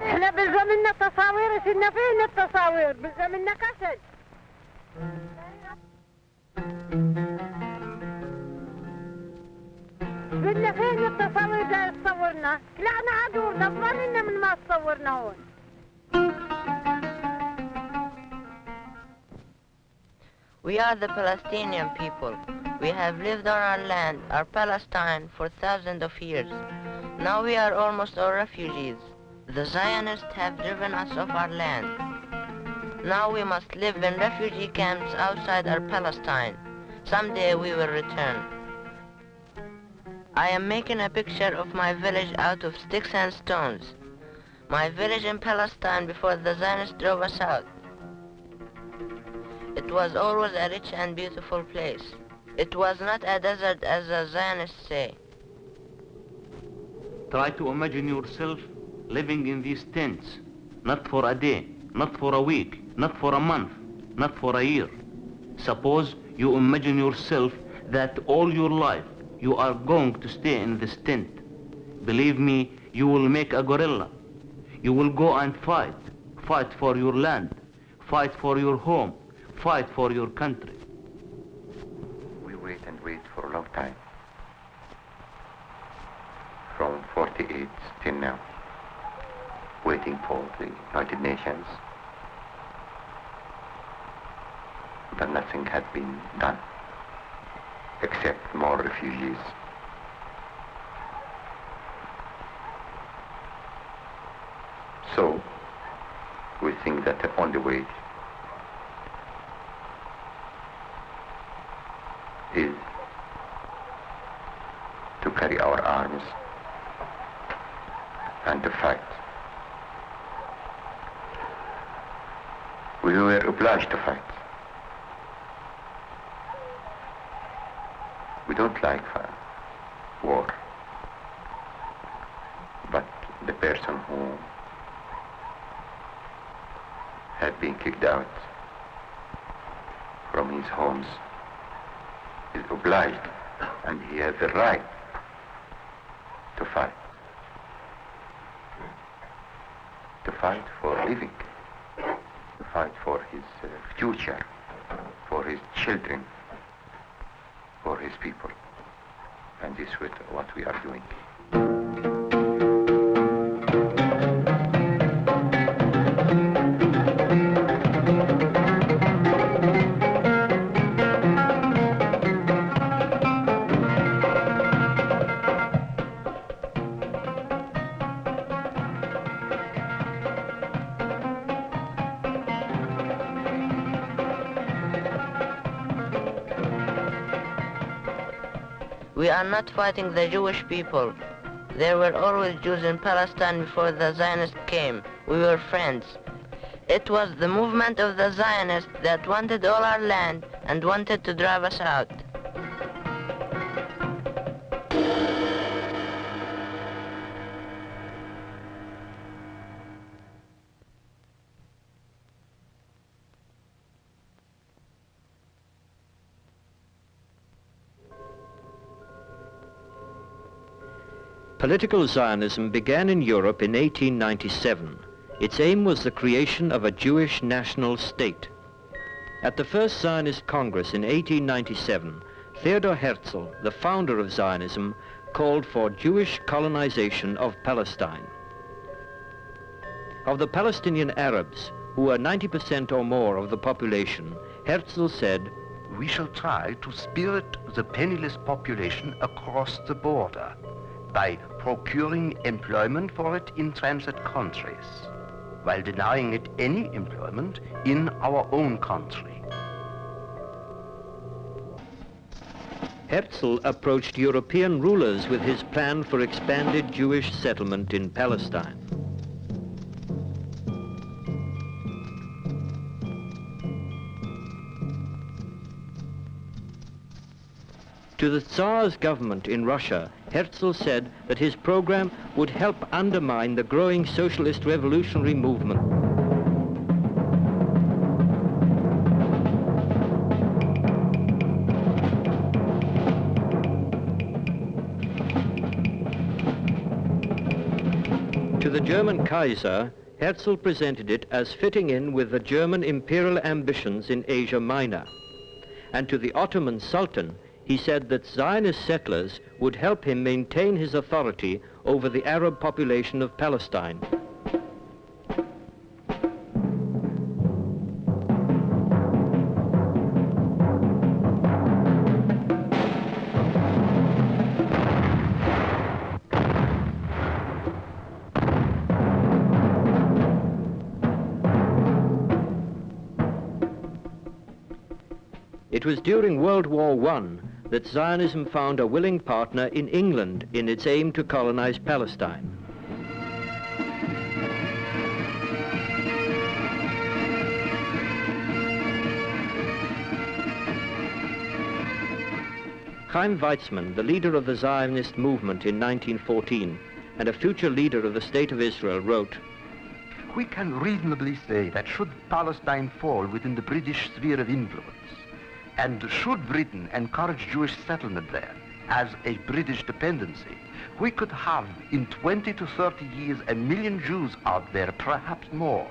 احنا بلزمنا تصاوير، سيدنا فين التصاوير؟ بلزمنا كسل. قلنا فين التصاوير اللي تصورنا؟ طلعنا عدو ضمننا من ما تصورنا هون. We are the Palestinian people. We have lived on our land, our Palestine, for thousands of years. Now we are almost all refugees. The Zionists have driven us off our land. Now we must live in refugee camps outside our Palestine. Someday we will return. I am making a picture of my village out of sticks and stones. My village in Palestine before the Zionists drove us out. It was always a rich and beautiful place. It was not a desert as the Zionists say. Try to imagine yourself living in these tents, not for a day, not for a week, not for a month, not for a year. Suppose you imagine yourself that all your life you are going to stay in this tent. Believe me, you will make a guerrilla. You will go and fight for your land, fight for your home, fight for your country. We wait and wait for a long time. From 48 till now, waiting for the United Nations, but nothing had been done except more refugees. So we think that the only way is to carry our arms and to fight. We were obliged to fight. We don't like war, but the person who had been kicked out from his homes is obliged, and he has the right to fight. To fight for living, to fight for his future, for his children, for his people. And this is what we are doing. We are not fighting the Jewish people. There were always Jews in Palestine before the Zionists came. We were friends. It was the movement of the Zionists that wanted all our land and wanted to drive us out. Political Zionism began in Europe in 1897. Its aim was the creation of a Jewish national state. At the first Zionist Congress in 1897, Theodor Herzl, the founder of Zionism, called for Jewish colonization of Palestine. Of the Palestinian Arabs, who are 90% or more of the population, Herzl said, "We shall try to spirit the penniless population across the border by procuring employment for it in transit countries, while denying it any employment in our own country." Herzl approached European rulers with his plan for expanded Jewish settlement in Palestine. To the Tsar's government in Russia, Herzl said that his program would help undermine the growing socialist revolutionary movement. To the German Kaiser, Herzl presented it as fitting in with the German imperial ambitions in Asia Minor. And to the Ottoman Sultan, he said that Zionist settlers would help him maintain his authority over the Arab population of Palestine. It was during World War I that Zionism found a willing partner in England in its aim to colonize Palestine. Chaim Weizmann, the leader of the Zionist movement in 1914 and a future leader of the State of Israel, wrote, "We can reasonably say that should Palestine fall within the British sphere of influence, and should Britain encourage Jewish settlement there as a British dependency, we could have in 20 to 30 years 1 million Jews out there, perhaps more.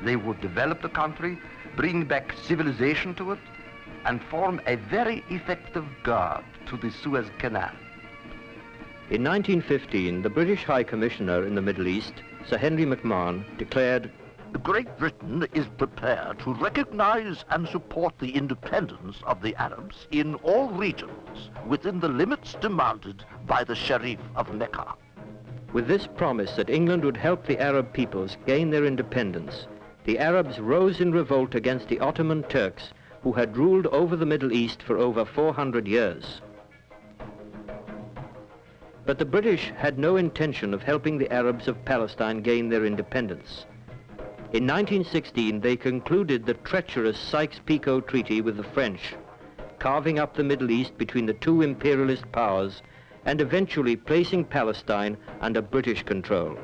They would develop the country, bring back civilization to it, and form a very effective guard to the Suez Canal." In 1915, the British High Commissioner in the Middle East, Sir Henry McMahon, declared, "Great Britain is prepared to recognize and support the independence of the Arabs in all regions within the limits demanded by the Sharif of Mecca." With this promise that England would help the Arab peoples gain their independence, the Arabs rose in revolt against the Ottoman Turks, who had ruled over the Middle East for over 400 years. But the British had no intention of helping the Arabs of Palestine gain their independence. In 1916, they concluded the treacherous Sykes-Picot Treaty with the French, carving up the Middle East between the two imperialist powers and eventually placing Palestine under British control.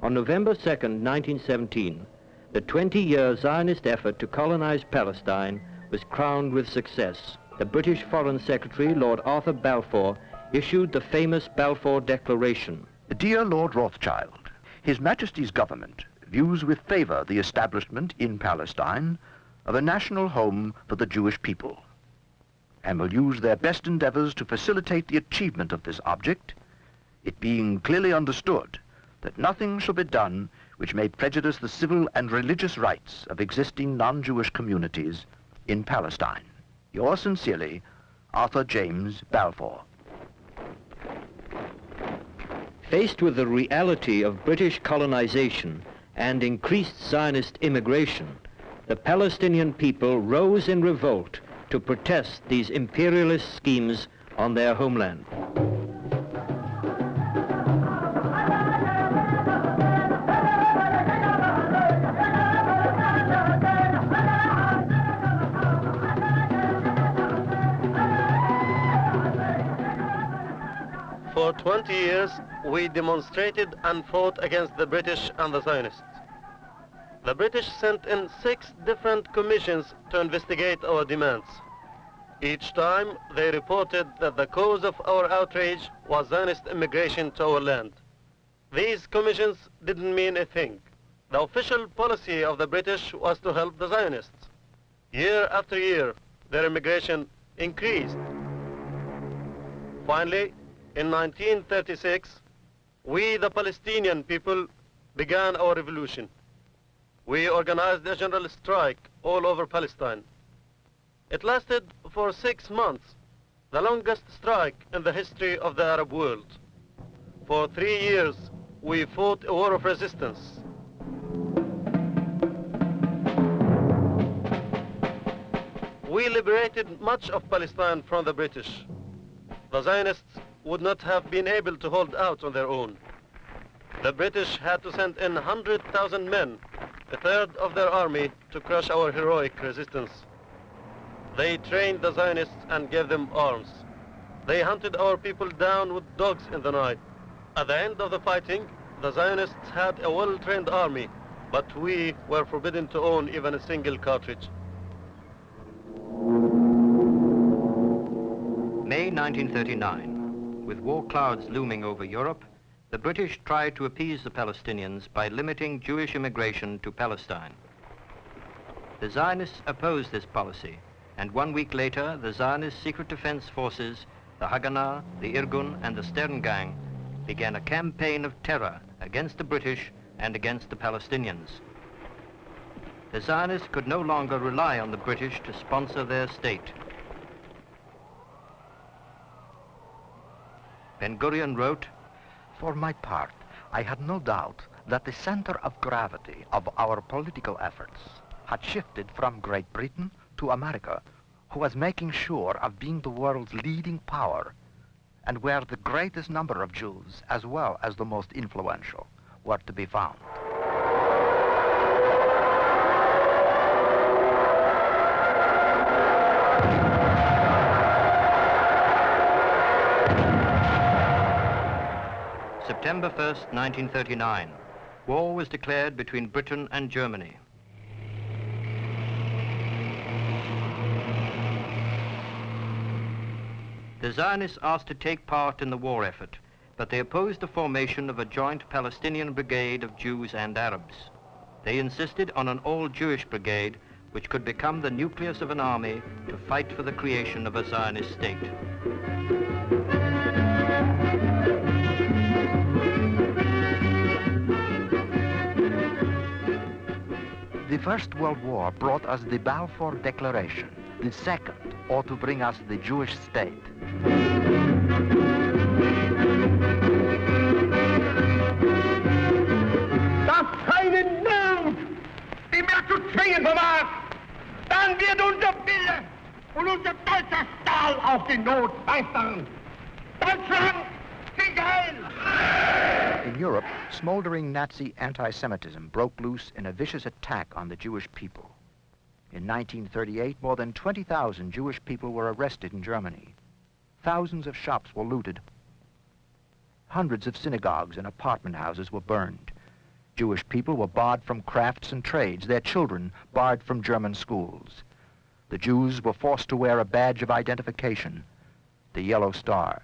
On November 2nd, 1917, the 20-year Zionist effort to colonize Palestine was crowned with success. The British Foreign Secretary, Lord Arthur Balfour, issued the famous Balfour Declaration. "Dear Lord Rothschild, His Majesty's government views with favor the establishment in Palestine of a national home for the Jewish people, and will use their best endeavors to facilitate the achievement of this object, it being clearly understood that nothing shall be done which may prejudice the civil and religious rights of existing non-Jewish communities in Palestine. Yours sincerely, Arthur James Balfour." Faced with the reality of British colonization and increased Zionist immigration, the Palestinian people rose in revolt to protest these imperialist schemes on their homeland. For 20 years, we demonstrated and fought against the British and the Zionists. The British sent in 6 different commissions to investigate our demands. Each time, they reported that the cause of our outrage was Zionist immigration to our land. These commissions didn't mean a thing. The official policy of the British was to help the Zionists. Year after year, their immigration increased. Finally, in 1936, we, the Palestinian people, began our revolution. We organized a general strike all over Palestine. It lasted for 6 months, the longest strike in the history of the Arab world. For 3 years, we fought a war of resistance. We liberated much of Palestine from the British. The Zionists would not have been able to hold out on their own. The British had to send in 100,000 men, a third of their army, to crush our heroic resistance. They trained the Zionists and gave them arms. They hunted our people down with dogs in the night. At the end of the fighting, the Zionists had a well-trained army, but we were forbidden to own even a single cartridge. May 1939. With war clouds looming over Europe, the British tried to appease the Palestinians by limiting Jewish immigration to Palestine. The Zionists opposed this policy, and 1 week later, the Zionist secret defense forces, the Haganah, the Irgun, and the Stern Gang, began a campaign of terror against the British and against the Palestinians. The Zionists could no longer rely on the British to sponsor their state. Ben-Gurion wrote, "For my part, I had no doubt that the center of gravity of our political efforts had shifted from Great Britain to America, who was making sure of being the world's leading power, and where the greatest number of Jews, as well as the most influential, were to be found." September 1st, 1939. War was declared between Britain and Germany. The Zionists asked to take part in the war effort, but they opposed the formation of a joint Palestinian brigade of Jews and Arabs. They insisted on an all-Jewish brigade, which could become the nucleus of an army to fight for the creation of a Zionist state. The First World War brought us the Balfour Declaration. The second ought to bring us the Jewish state. Das keinen Not, die mehr zu zwingen vermag, dann wird unser Wille und unser deutscher Stahl auf die Not meistern. Deutschland, sieg heil! In Europe, smoldering Nazi anti-Semitism broke loose in a vicious attack on the Jewish people. In 1938, more than 20,000 Jewish people were arrested in Germany. Thousands of shops were looted. Hundreds of synagogues and apartment houses were burned. Jewish people were barred from crafts and trades, their children barred from German schools. The Jews were forced to wear a badge of identification, the yellow star.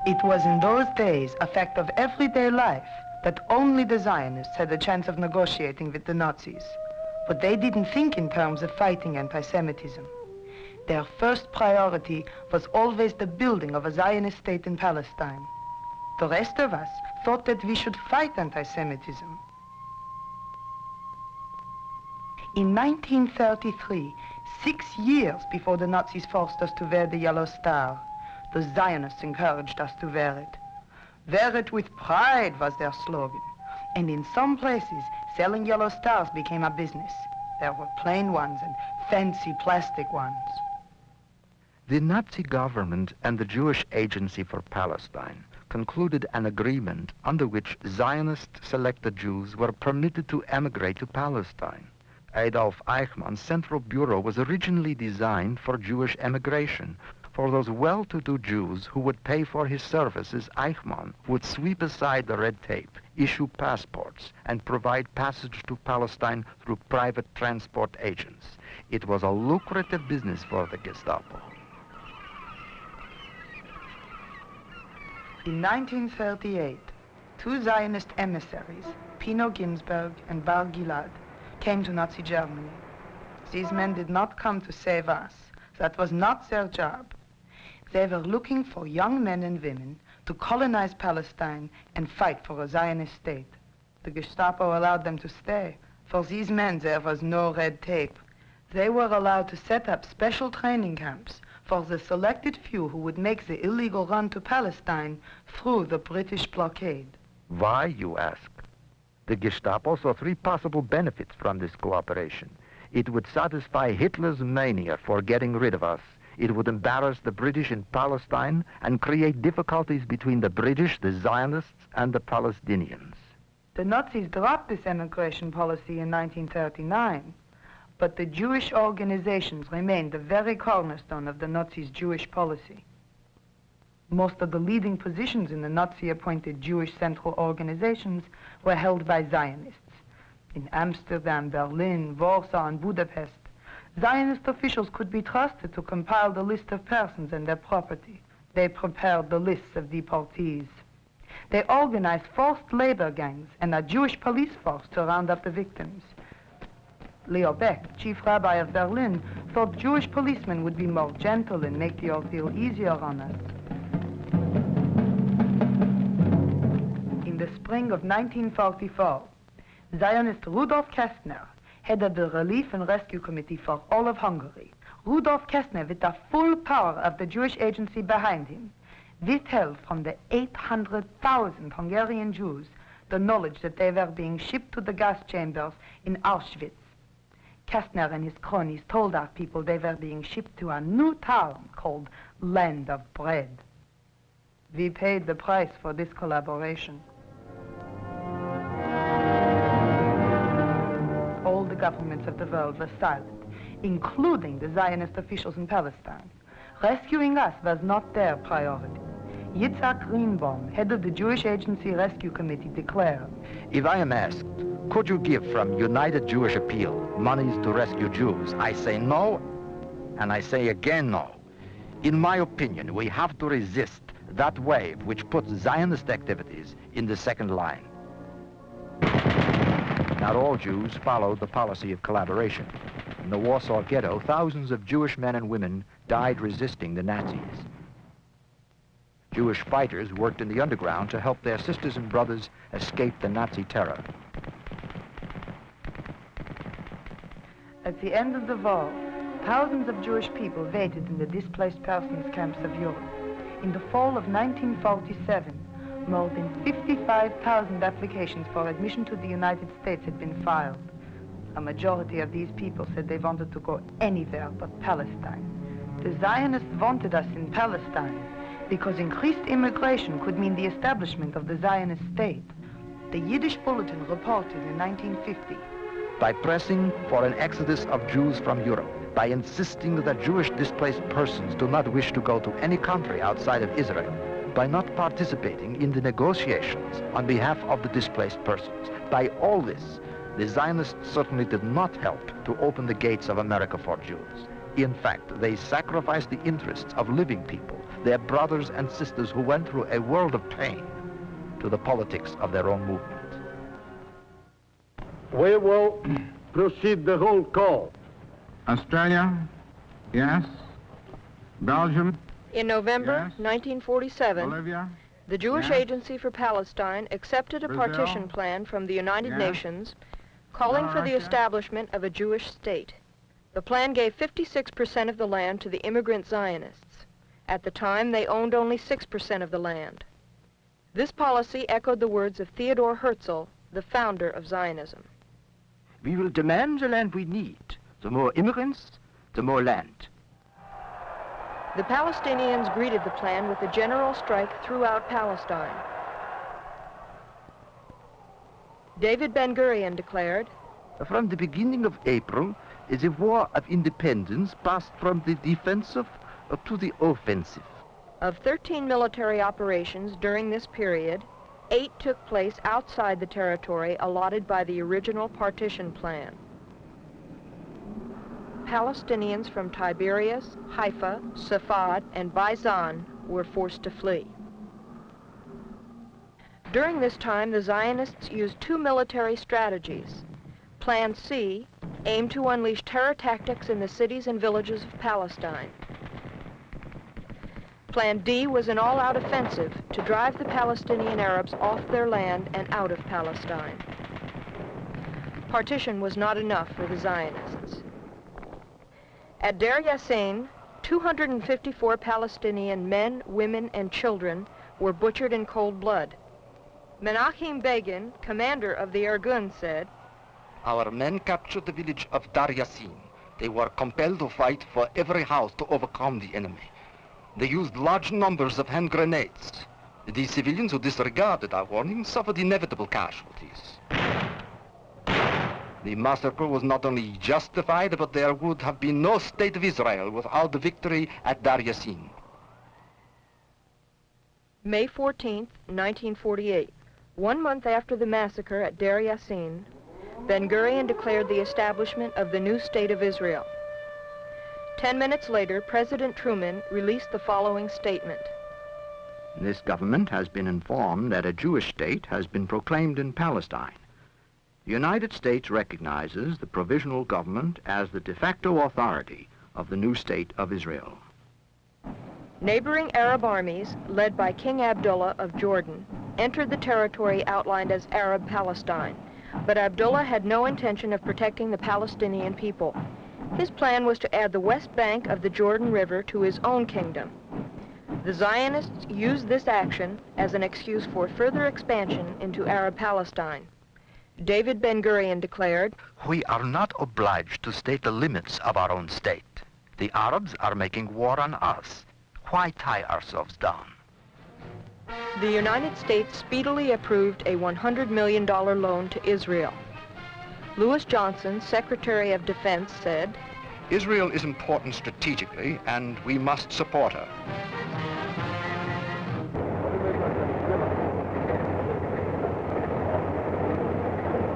It was in those days a fact of everyday life that only the Zionists had a chance of negotiating with the Nazis. But they didn't think in terms of fighting anti-Semitism. Their first priority was always the building of a Zionist state in Palestine. The rest of us thought that we should fight anti-Semitism. In 1933, 6 years before the Nazis forced us to wear the yellow star, the Zionists encouraged us to wear it. Wear it with pride was their slogan. And in some places, selling yellow stars became a business. There were plain ones and fancy plastic ones. The Nazi government and the Jewish Agency for Palestine concluded an agreement under which Zionist-selected Jews were permitted to emigrate to Palestine. Adolf Eichmann's Central Bureau was originally designed for Jewish emigration. For those well-to-do Jews who would pay for his services, Eichmann would sweep aside the red tape, issue passports, and provide passage to Palestine through private transport agents. It was a lucrative business for the Gestapo. In 1938, two Zionist emissaries, Pino Ginsberg and Bar Gilad, came to Nazi Germany. These men did not come to save us. That was not their job. They were looking for young men and women to colonize Palestine and fight for a Zionist state. The Gestapo allowed them to stay. For these men, there was no red tape. They were allowed to set up special training camps for the selected few who would make the illegal run to Palestine through the British blockade. Why, you ask? The Gestapo saw three possible benefits from this cooperation. It would satisfy Hitler's mania for getting rid of us. It would embarrass the British in Palestine and create difficulties between the British, the Zionists, and the Palestinians. The Nazis dropped this immigration policy in 1939, but the Jewish organizations remained the very cornerstone of the Nazis' Jewish policy. Most of the leading positions in the Nazi-appointed Jewish central organizations were held by Zionists. In Amsterdam, Berlin, Warsaw, and Budapest, Zionist officials could be trusted to compile the list of persons and their property. They prepared the lists of deportees. They organized forced labor gangs and a Jewish police force to round up the victims. Leo Beck, chief rabbi of Berlin, thought Jewish policemen would be more gentle and make the ordeal easier on us. In the spring of 1944, Zionist Rudolf Kästner headed the Relief and Rescue Committee for all of Hungary. Rudolf Kästner, with the full power of the Jewish agency behind him, withheld from the 800,000 Hungarian Jews the knowledge that they were being shipped to the gas chambers in Auschwitz. Kästner and his cronies told our people they were being shipped to a new town called Land of Bread. We paid the price for this collaboration. All the governments of the world were silent, including the Zionist officials in Palestine. Rescuing us was not their priority. Yitzhak Greenbaum, head of the Jewish Agency Rescue Committee, declared, If I am asked, could you give from United Jewish Appeal monies to rescue Jews? I say no, and I say again no. In my opinion, we have to resist that wave which puts Zionist activities in the second line. Not all Jews followed the policy of collaboration. In the Warsaw Ghetto, thousands of Jewish men and women died resisting the Nazis. Jewish fighters worked in the underground to help their sisters and brothers escape the Nazi terror. At the end of the war, thousands of Jewish people waited in the displaced persons camps of Europe. In the fall of 1947, more than 55,000 applications for admission to the United States had been filed. A majority of these people said they wanted to go anywhere but Palestine. The Zionists wanted us in Palestine because increased immigration could mean the establishment of the Zionist state. The Yiddish Bulletin reported in 1950, by pressing for an exodus of Jews from Europe, by insisting that Jewish displaced persons do not wish to go to any country outside of Israel, by not participating in the negotiations on behalf of the displaced persons. By all this, the Zionists certainly did not help to open the gates of America for Jews. In fact, they sacrificed the interests of living people, their brothers and sisters who went through a world of pain, to the politics of their own movement. We will proceed the roll call. Australia, yes. Belgium, In November yes. 1947, Bolivia, the Jewish yes. Agency for Palestine accepted a Brazil, partition plan from the United yes. Nations calling for the Russia. establishment of a Jewish state. The plan gave 56% of the land to the immigrant Zionists. At the time, they owned only 6% of the land. This policy echoed the words of Theodor Herzl, the founder of Zionism. We will demand the land we need. The more immigrants, the more land. The Palestinians greeted the plan with a general strike throughout Palestine. David Ben-Gurion declared, From the beginning of April, the war of independence passed from the defensive to the offensive. of 13 military operations during this period, 8 took place outside the territory allotted by the original partition plan. Palestinians from Tiberias, Haifa, Safad, and Baisan were forced to flee. During this time, the Zionists used two military strategies. Plan C aimed to unleash terror tactics in the cities and villages of Palestine. Plan D was an all-out offensive to drive the Palestinian Arabs off their land and out of Palestine. Partition was not enough for the Zionists. At Deir Yassin, 254 Palestinian men, women, and children were butchered in cold blood. Menachem Begin, commander of the Irgun, said, "Our men captured the village of Deir Yassin. They were compelled to fight for every house to overcome the enemy. They used large numbers of hand grenades. The civilians who disregarded our warning suffered inevitable casualties. The massacre was not only justified, but there would have been no state of Israel without the victory at Deir Yassin." May 14, 1948, 1 month after the massacre at Deir Yassin, Ben-Gurion declared the establishment of the new state of Israel. 10 minutes later, President Truman released the following statement. This government has been informed that a Jewish state has been proclaimed in Palestine. The United States recognizes the provisional government as the de facto authority of the new state of Israel. Neighboring Arab armies, led by King Abdullah of Jordan, entered the territory outlined as Arab Palestine, but Abdullah had no intention of protecting the Palestinian people. His plan was to add the west bank of the Jordan River to his own kingdom. The Zionists used this action as an excuse for further expansion into Arab Palestine. David Ben-Gurion declared, "We are not obliged to state the limits of our own state. The Arabs are making war on us. Why tie ourselves down?" The United States speedily approved a $100 million loan to Israel. Lewis Johnson, Secretary of Defense, said, "Israel is important strategically, and we must support her."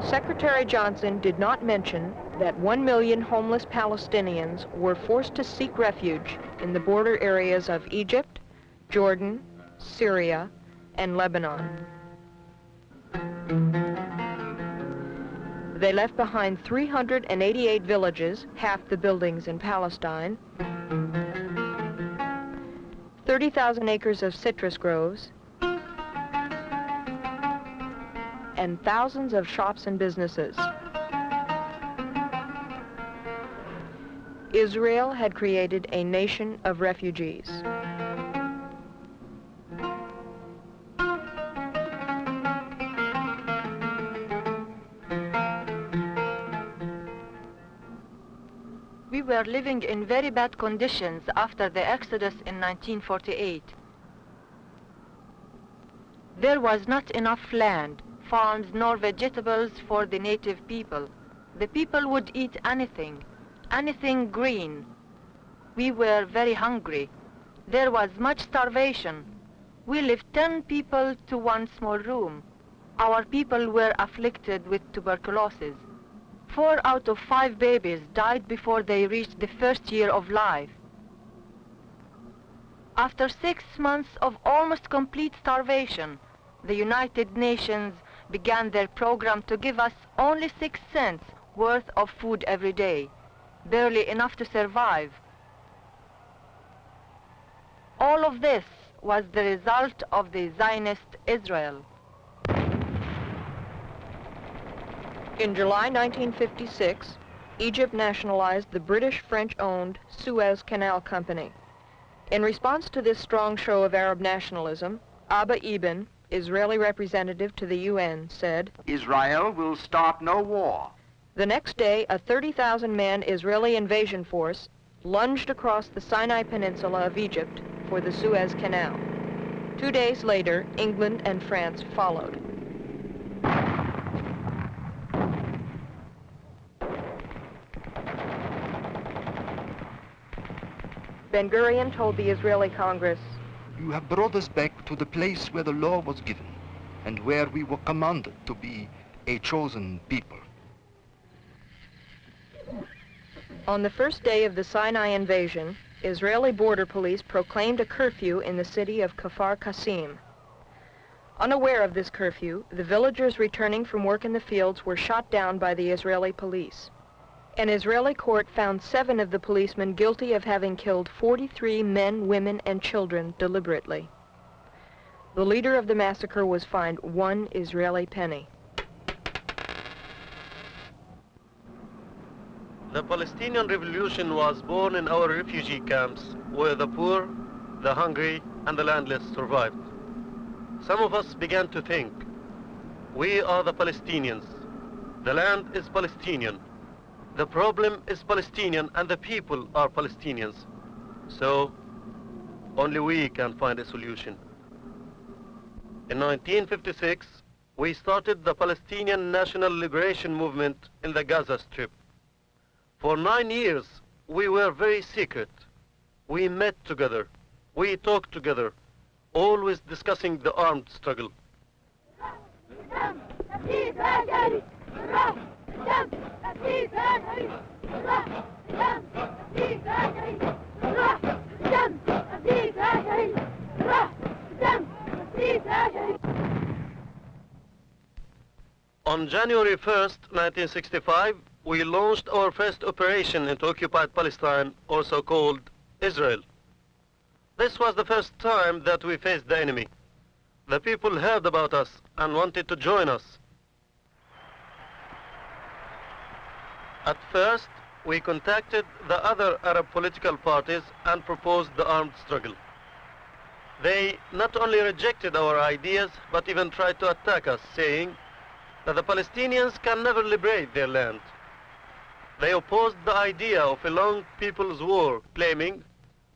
Secretary Johnson did not mention that 1 million homeless Palestinians were forced to seek refuge in the border areas of Egypt, Jordan, Syria, and Lebanon. They left behind 388 villages, half the buildings in Palestine, 30,000 acres of citrus groves, and thousands of shops and businesses. Israel had created a nation of refugees. We were living in very bad conditions after the Exodus in 1948. There was not enough land, farms, nor vegetables for the native people. The people would eat anything, anything green. We were very hungry. There was much starvation. We lived 10 people to one small room. Our people were afflicted with tuberculosis. 4 out of 5 babies died before they reached the first year of life. After 6 months of almost complete starvation, the United Nations began their program to give us only 6 cents worth of food every day, barely enough to survive. All of this was the result of the Zionist Israel. In July 1956, Egypt nationalized the British-French-owned Suez Canal Company. In response to this strong show of Arab nationalism, Abba Eban, Israeli representative to the UN, said, "Israel will start no war." The next day, a 30,000-man Israeli invasion force lunged across the Sinai Peninsula of Egypt for the Suez Canal. 2 days later, England and France followed. Ben-Gurion told the Israeli Congress, "You have brought us back to the place where the law was given and where we were commanded to be a chosen people." On the first day of the Sinai invasion, Israeli border police proclaimed a curfew in the city of Kfar Qasim. Unaware of this curfew, the villagers returning from work in the fields were shot down by the Israeli police. An Israeli court found 7 of the policemen guilty of having killed 43 men, women, and children deliberately. The leader of the massacre was fined 1 Israeli penny. The Palestinian Revolution was born in our refugee camps, where the poor, the hungry, and the landless survived. Some of us began to think, we are the Palestinians. The land is Palestinian. The problem is Palestinian, and the people are Palestinians. So, only we can find a solution. In 1956, we started the Palestinian National Liberation Movement in the Gaza Strip. For 9 years, we were very secret. We met together. We talked together, always discussing the armed struggle. On January 1st, 1965, we launched our first operation into occupied Palestine, also called Israel. This was the first time that we faced the enemy. The people heard about us and wanted to join us. At first, we contacted the other Arab political parties and proposed the armed struggle. They not only rejected our ideas, but even tried to attack us, saying that the Palestinians can never liberate their land. They opposed the idea of a long people's war, claiming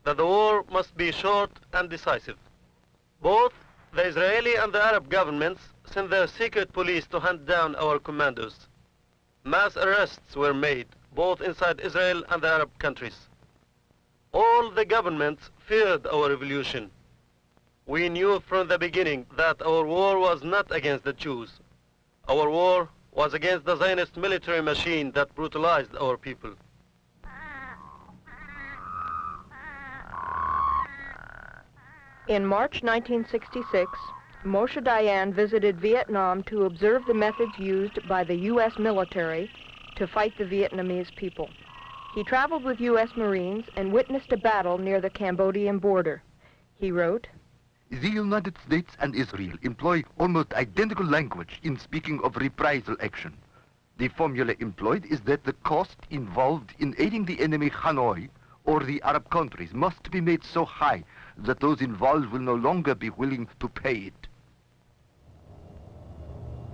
that the war must be short and decisive. Both the Israeli and the Arab governments sent their secret police to hunt down our commandos. Mass arrests were made, both inside Israel and the Arab countries. All the governments feared our revolution. We knew from the beginning that our war was not against the Jews. Our war was against the Zionist military machine that brutalized our people. In March 1966, Moshe Dayan visited Vietnam to observe the methods used by the U.S. military to fight the Vietnamese people. He traveled with U.S. Marines and witnessed a battle near the Cambodian border. He wrote, "The United States and Israel employ almost identical language in speaking of reprisal action. The formula employed is that the cost involved in aiding the enemy Hanoi or the Arab countries must be made so high that those involved will no longer be willing to pay it."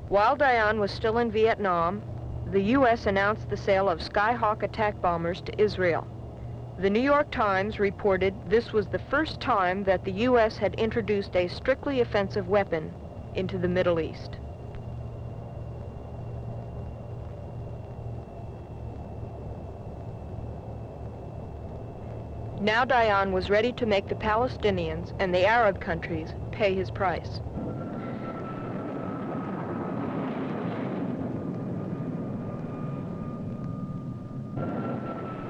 While Dayan was still in Vietnam, the U.S. announced the sale of Skyhawk attack bombers to Israel. The New York Times reported this was the first time that the U.S. had introduced a strictly offensive weapon into the Middle East. Now Dayan was ready to make the Palestinians and the Arab countries pay his price.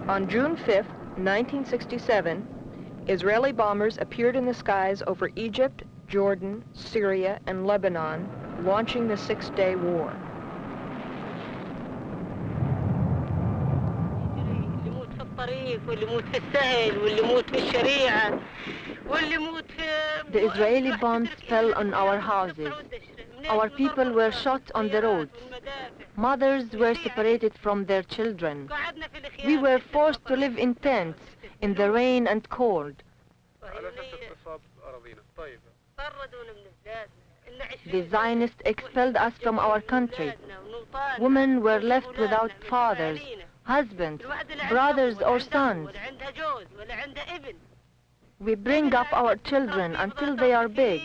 On June 5th, 1967, Israeli bombers appeared in the skies over Egypt, Jordan, Syria, and Lebanon, launching the Six-Day War. The Israeli bombs fell on our houses. Our people were shot on the roads. Mothers were separated from their children. We were forced to live in tents in the rain and cold. The Zionists expelled us from our country. Women were left without fathers, husbands, brothers or sons. We bring up our children until they are big,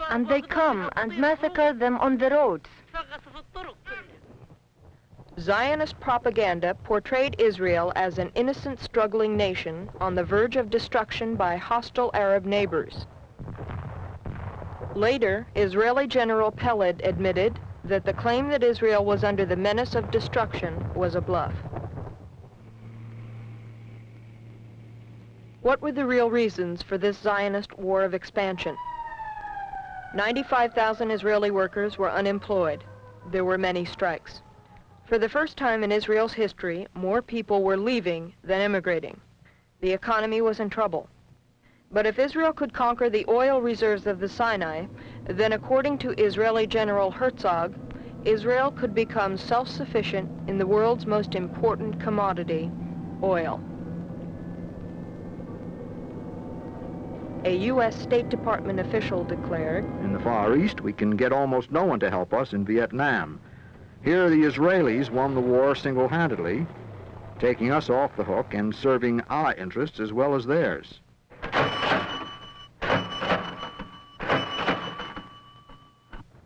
and they come and massacre them on the roads. Zionist propaganda portrayed Israel as an innocent, struggling nation on the verge of destruction by hostile Arab neighbors. Later, Israeli General Peled admitted that the claim that Israel was under the menace of destruction was a bluff. What were the real reasons for this Zionist war of expansion? 95,000 Israeli workers were unemployed. There were many strikes. For the first time in Israel's history, more people were leaving than immigrating. The economy was in trouble. But if Israel could conquer the oil reserves of the Sinai, then according to Israeli General Herzog, Israel could become self-sufficient in the world's most important commodity, oil. A U.S. State Department official declared, In the Far East, we can get almost no one to help us in Vietnam. Here, the Israelis won the war single-handedly, taking us off the hook and serving our interests as well as theirs.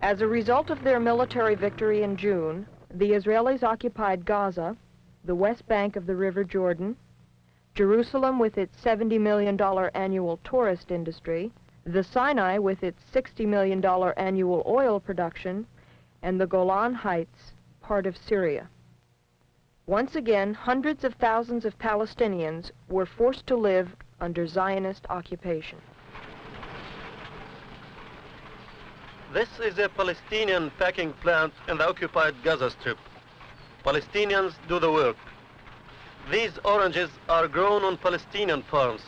As a result of their military victory in June, the Israelis occupied Gaza, the West Bank of the River Jordan, Jerusalem with its $70 million annual tourist industry, the Sinai with its $60 million annual oil production, and the Golan Heights, part of Syria. Once again, hundreds of thousands of Palestinians were forced to live under Zionist occupation. This is a Palestinian packing plant in the occupied Gaza Strip. Palestinians do the work. These oranges are grown on Palestinian farms,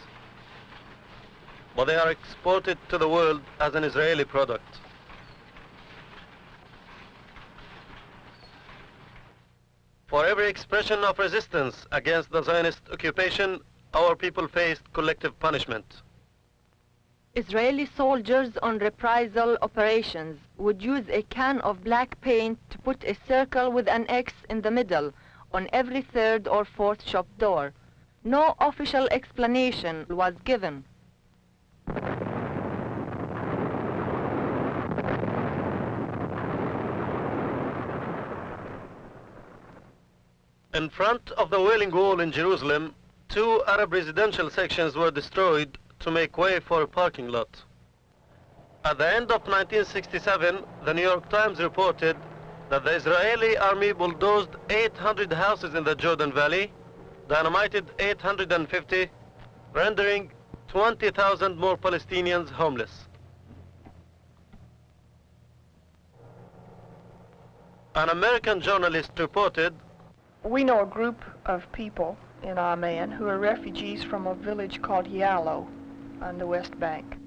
but they are exported to the world as an Israeli product. For every expression of resistance against the Zionist occupation, our people faced collective punishment. Israeli soldiers on reprisal operations would use a can of black paint to put a circle with an X in the middle on every third or fourth shop door. No official explanation was given. In front of the Wailing Wall in Jerusalem, 2 Arab residential sections were destroyed to make way for a parking lot. At the end of 1967, the New York Times reported that the Israeli army bulldozed 800 houses in the Jordan Valley, dynamited 850, rendering 20,000 more Palestinians homeless. An American journalist reported, We know a group of people in Amman who are refugees from a village called Yallo on the West Bank.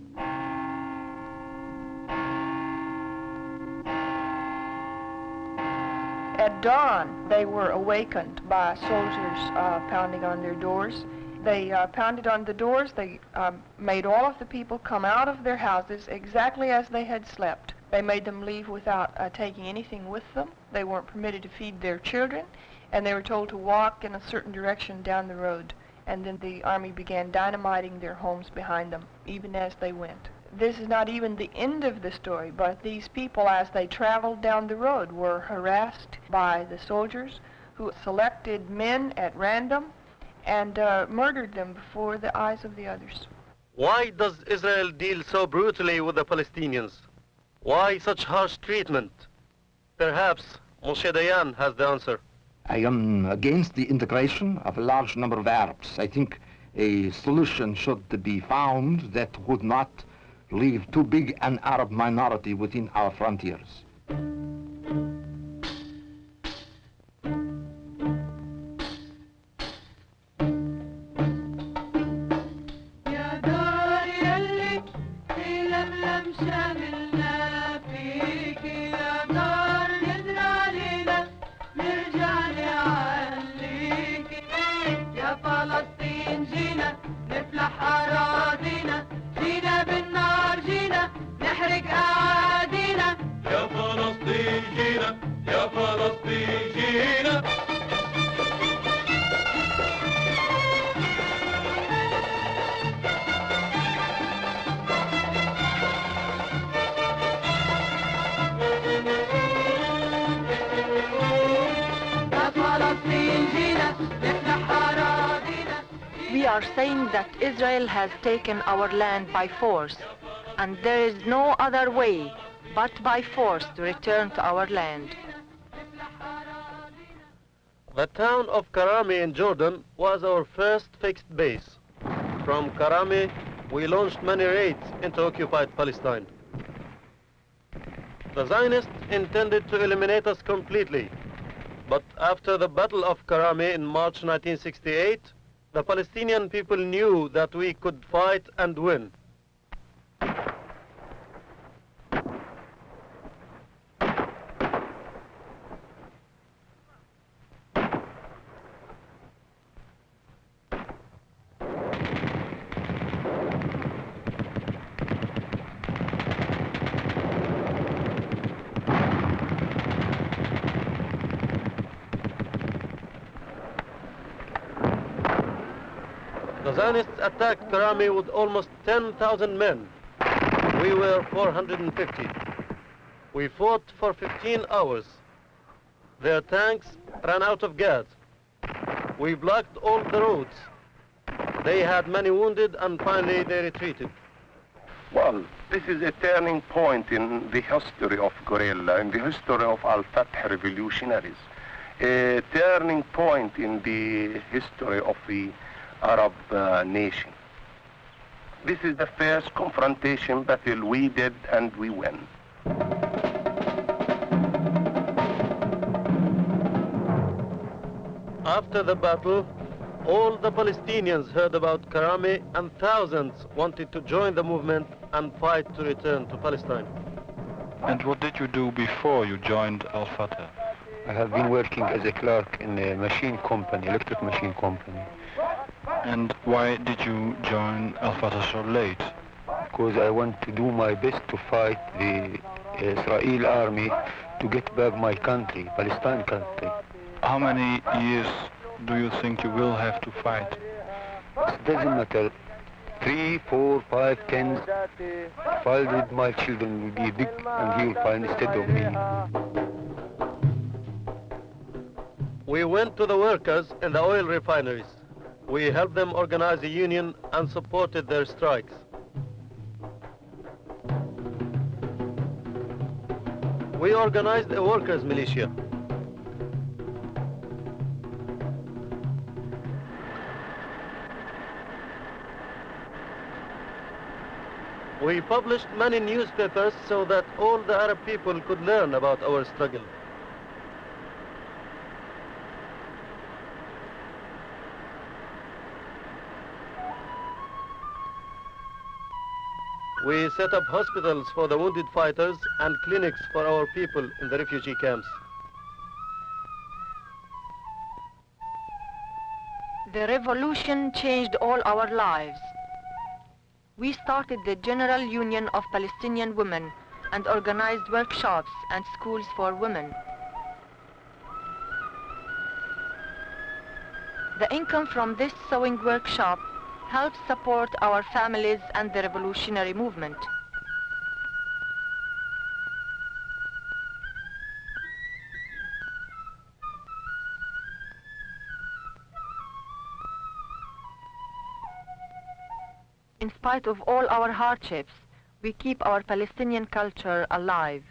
At dawn, they were awakened by soldiers pounding on their doors. They pounded on the doors. They made all of the people come out of their houses exactly as they had slept. They made them leave without taking anything with them. They weren't permitted to feed their children, and they were told to walk in a certain direction down the road. And then the army began dynamiting their homes behind them, even as they went. This is not even the end of the story, but these people, as they traveled down the road, were harassed by the soldiers who selected men at random and murdered them before the eyes of the others. why does Israel deal so brutally with the Palestinians? Why such harsh treatment? Perhaps Moshe Dayan has the answer. I am against the integration of a large number of Arabs. I think a solution should be found that would not leave too big an Arab minority within our frontiers. We are saying that Israel has taken our land by force, and there is no other way but by force to return to our land. The town of Karami in Jordan was our first fixed base. From Karami, we launched many raids into occupied Palestine. The Zionists intended to eliminate us completely. But after the Battle of Karami in March 1968, the Palestinian people knew that we could fight and win. The Zionists attacked Karami with almost 10,000 men. We were 450. We fought for 15 hours. Their tanks ran out of gas. We blocked all the roads. They had many wounded and finally they retreated. Well, this is a turning point in the history of guerrilla, in the history of Al-Fatah revolutionaries. A turning point in the history of the Arab nation. This is the first confrontation battle we did and we win. After the battle, all the Palestinians heard about Karami and thousands wanted to join the movement and fight to return to Palestine. And what did you do before you joined Al-Fatah? I have been working as a clerk in a machine company, electric machine company. And why did you join Al-Fatah so late? Because I want to do my best to fight the Israeli army to get back my country, Palestine country. How many years do you think you will have to fight? It doesn't matter. 3, 4, 5, 10. If I did, my children will be big and he will find instead of me. We went to the workers in the oil refineries. We helped them organize a union and supported their strikes. We organized a workers' militia. We published many newspapers so that all the Arab people could learn about our struggle. We set up hospitals for the wounded fighters and clinics for our people in the refugee camps. The revolution changed all our lives. We started the General Union of Palestinian Women and organized workshops and schools for women. The income from this sewing workshop helped support our families and the revolutionary movement. In spite of all our hardships, we keep our Palestinian culture alive.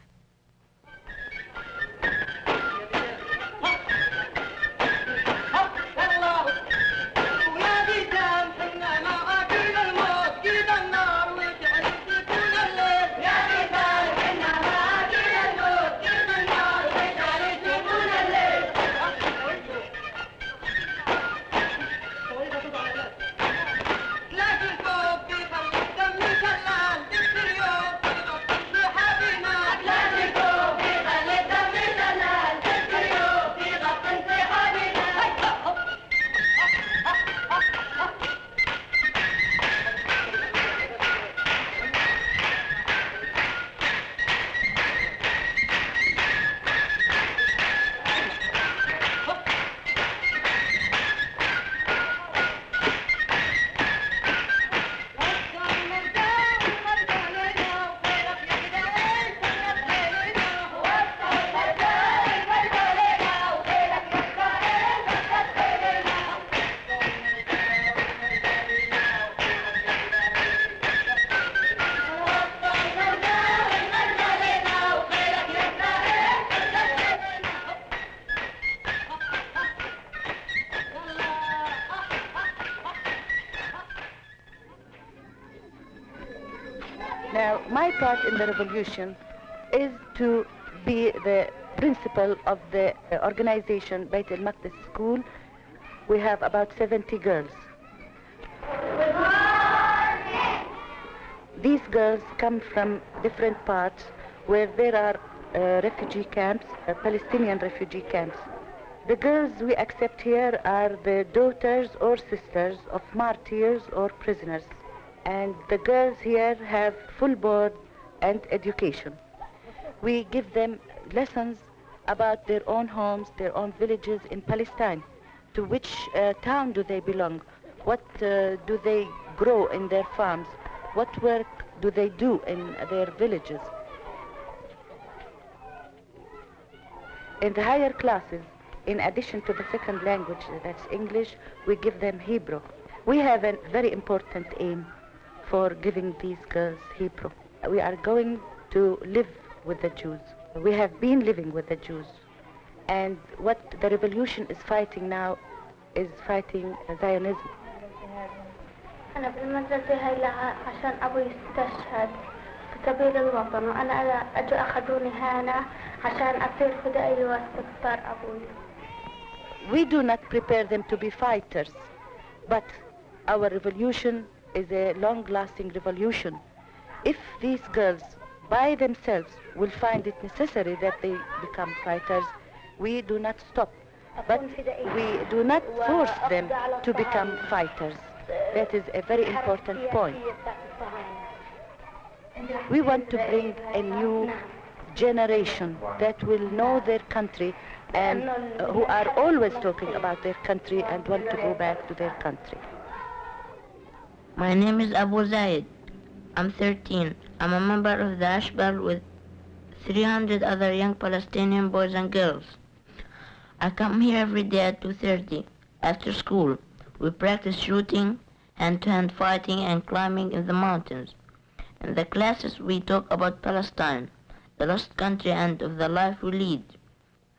Now, my part in the revolution is to be the principal of the organization Beit al-Maqdis School. We have about 70 girls. These girls come from different parts where there are refugee camps, Palestinian refugee camps. The girls we accept here are the daughters or sisters of martyrs or prisoners. And the girls here have full board and education. We give them lessons about their own homes, their own villages in Palestine. To which town do they belong? What do they grow in their farms? What work do they do in their villages? In the higher classes, in addition to the second language, that's English, we give them Hebrew. We have a very important aim for giving these girls Hebrew. We are going to live with the Jews. We have been living with the Jews. And what the revolution is fighting now is fighting Zionism. أنا في المدرسة هاي لها عشان أبوي استشهد في سبيل الوطن وأنا أجوا أخذوني هنا عشان أصير فدائي واستقطار أبوي. We do not prepare them to be fighters, but our revolution is a long-lasting revolution. If these girls by themselves will find it necessary that they become fighters, we do not stop. But we do not force them to become fighters. That is a very important point. We want to bring a new generation that will know their country and who are always talking about their country and want to go back to their country. My name is Abu Zaid. I'm 13. I'm a member of the Ashbal with 300 other young Palestinian boys and girls. I come here every day at 2:30 after school. We practice shooting, hand-to-hand fighting, and climbing in the mountains. In the classes, we talk about Palestine, the lost country, and of the life we lead.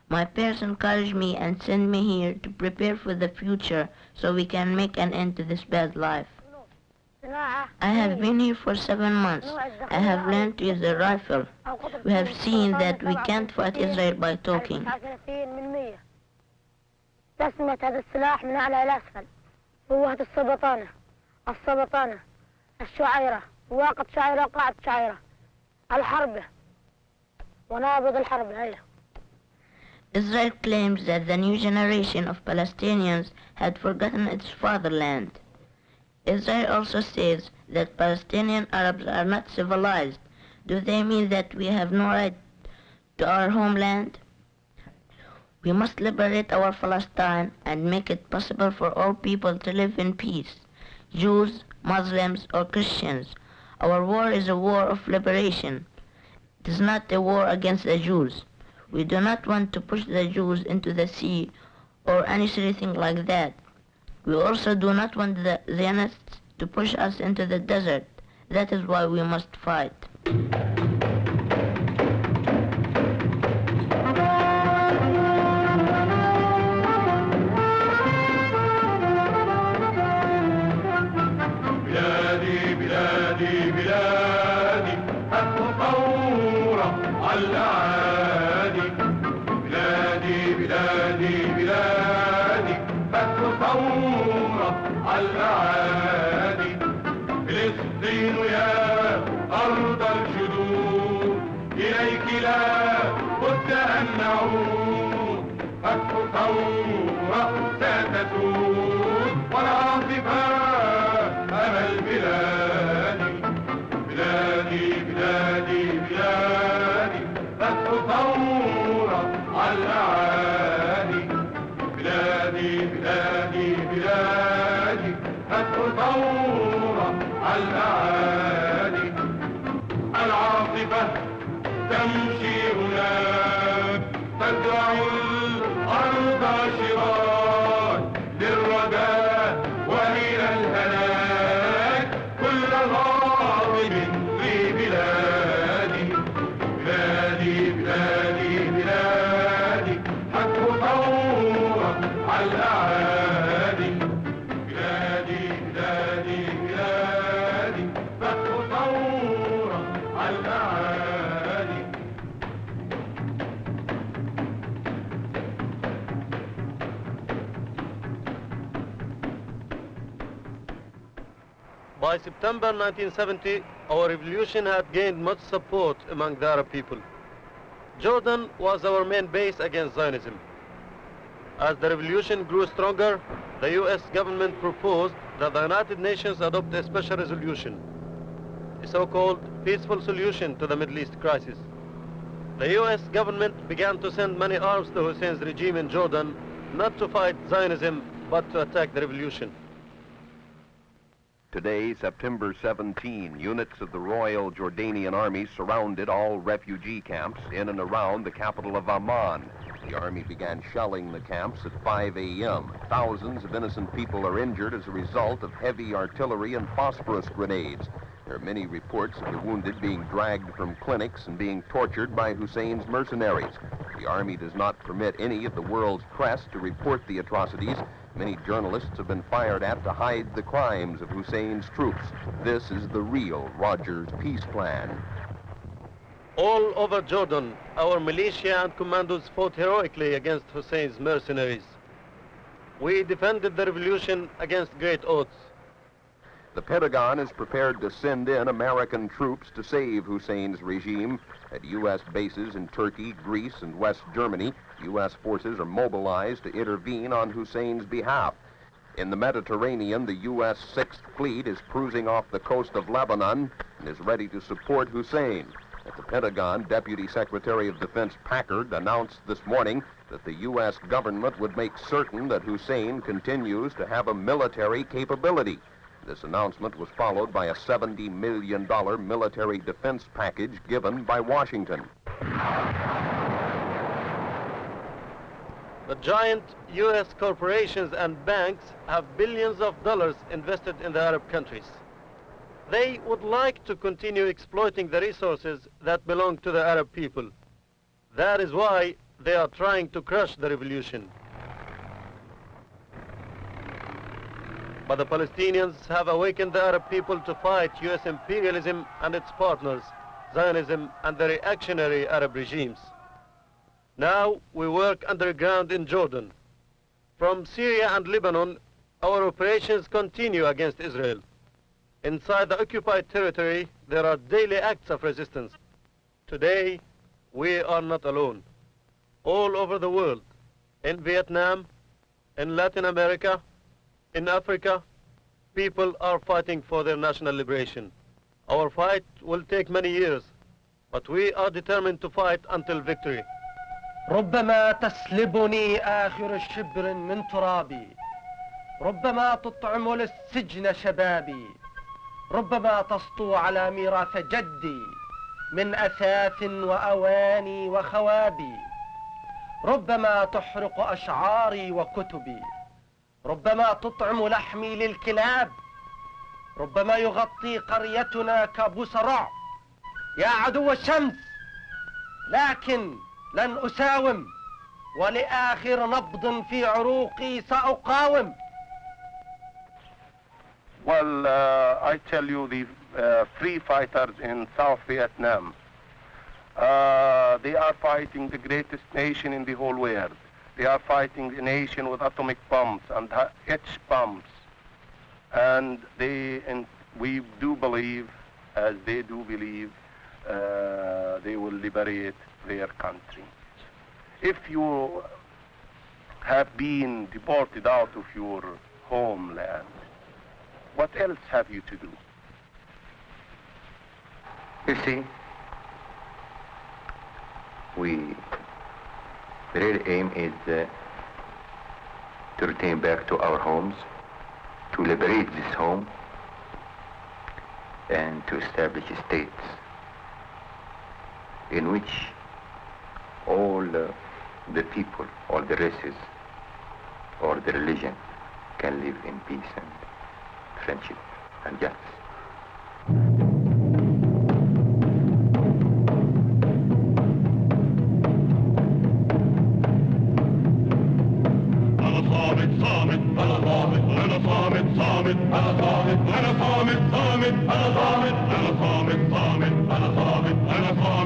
My parents encourage me and send me here to prepare for the future so we can make an end to this bad life. I have been here for 7 months. I have learned to use a rifle. We have seen that we can't fight Israel by talking. تسمية هذا السلاح من أعلى إلى أسفل. قوة السبطانة الشعيرة واقة شعيرة قاعدة شعيرة الحرب ونابض الحرب هي. Israel claims that the new generation of Palestinians had forgotten its fatherland. Israel also says that Palestinian Arabs are not civilized. Do they mean that we have no right to our homeland? We must liberate our Palestine and make it possible for all people to live in peace, Jews, Muslims, or Christians. Our war is a war of liberation. It is not a war against the Jews. We do not want to push the Jews into the sea or anything like that. We also do not want the Zionists to push us into the desert. That is why we must fight. فلسطين يا أرض الجدود إليك لا بد أن نعود فتح ثورة ستسود والعاصفة أمل بلادي بلادي بلادي بلادي فتح ثورة على الأعادي بلادي بلادي بلادي فتح ثورة على الأعادي العاصفة تمشي هناك تزرع الأرض شراك للردى وإلى الهلاك كل غاضب في بلادي بلادي بلادي بلادي فتح ثورة على الأعادي بلادي بلادي بلادي فتح ثورة على الأعادي By September 1970, our revolution had gained much support among the Arab people. Jordan was our main base against Zionism. As the revolution grew stronger, the US government proposed that the United Nations adopt a special resolution, a so-called peaceful solution to the Middle East crisis. The US government began to send many arms to Hussein's regime in Jordan, not to fight Zionism, but to attack the revolution. Today, September 17, units of the Royal Jordanian Army surrounded all refugee camps in and around the capital of Amman. The army began shelling the camps at 5 a.m. Thousands of innocent people are injured as a result of heavy artillery and phosphorus grenades. There are many reports of the wounded being dragged from clinics and being tortured by Hussein's mercenaries. The army does not permit any of the world's press to report the atrocities. Many journalists have been fired at to hide the crimes of Hussein's troops. This is the real Rogers peace plan. All over Jordan, our militia and commandos fought heroically against Hussein's mercenaries. We defended the revolution against great odds. The Pentagon is prepared to send in American troops to save Hussein's regime. At U.S. bases in Turkey, Greece, and West Germany, U.S. forces are mobilized to intervene on Hussein's behalf. In the Mediterranean, the U.S. 6th Fleet is cruising off the coast of Lebanon and is ready to support Hussein. At the Pentagon, Deputy Secretary of Defense Packard announced this morning that the U.S. government would make certain that Hussein continues to have a military capability. This announcement was followed by a $70 million military defense package given by Washington. The giant U.S. corporations and banks have billions of dollars invested in the Arab countries. They would like to continue exploiting the resources that belong to the Arab people. That is why they are trying to crush the revolution. But the Palestinians have awakened the Arab people to fight U.S. imperialism and its partners, Zionism and the reactionary Arab regimes. Now we work underground in Jordan. From Syria and Lebanon, our operations continue against Israel. Inside the occupied territory, there are daily acts of resistance. Today, we are not alone. All over the world, in Vietnam, in Latin America, in Africa, people are fighting for their national liberation. Our fight will take many years, but we are determined to fight until victory. ربما تسلبني آخر شبر من ترابي، ربما تطعم للسجن شبابي، ربما تسطو على ميراث جدي من أثاث وأواني وخوابي، ربما تحرق أشعاري وكتبي، ربما تطعم لحمي للكلاب، ربما يغطي قريتنا كابوس رعب يا عدو الشمس، لكن لن أساوم، ولآخر نبض في عروقي سأقاوم. Well, I tell you, the free fighters in South Vietnam, they are fighting the greatest nation in the whole world. They are fighting a nation with atomic bombs and H bombs. And we do believe, as they do believe, they will liberate their country. If you have been deported out of your homeland, what else have you to do? You see, the real aim is to return back to our homes, to liberate this home, and to establish states in which all the people, all the races, or the religion can live in peace and friendship and justice. أنا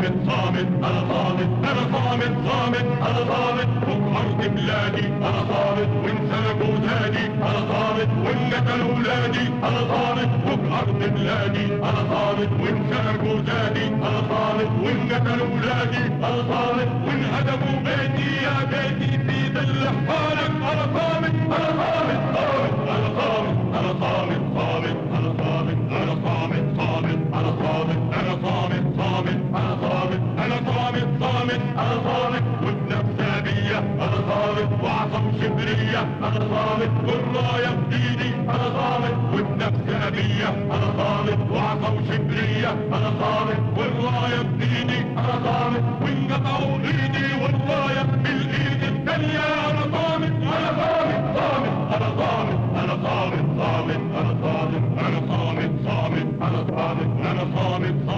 صامت صامت أنا صامت أنا صامت صامت أنا صامت فوق أرض بلادي أنا صامت وانسلبوا زادي أنا صامت وانقتلوا ولادي أنا صامت فوق أرض بلادي أنا صامت وانسلبوا زادي أنا صامت وانقتلوا ولادي أنا صامت وانهدموا بيتي يا بيتي في ظل حالك أنا صامت أنا صامت صامت أنا صامت أنا صامت صامت أنا صامت أنا صامت صامت أنا صامت أنا صامت صامت أنا صامت أنا صامت صامت أنا صامت وبنفسابية أنا صامت وعصا وشبرية أنا صامت والراية بإيدي أنا صامت وبنفسابية أنا صامت وعصا وشبرية أنا صامت والراية بإيدي أنا صامت وانقطعوا إيدي والراية بالإيد الثانية أنا صامت أنا صامت صامت أنا صامت أنا صامت صامت أنا صامت أنا صامت صامت أنا صامت أنا صامت صامت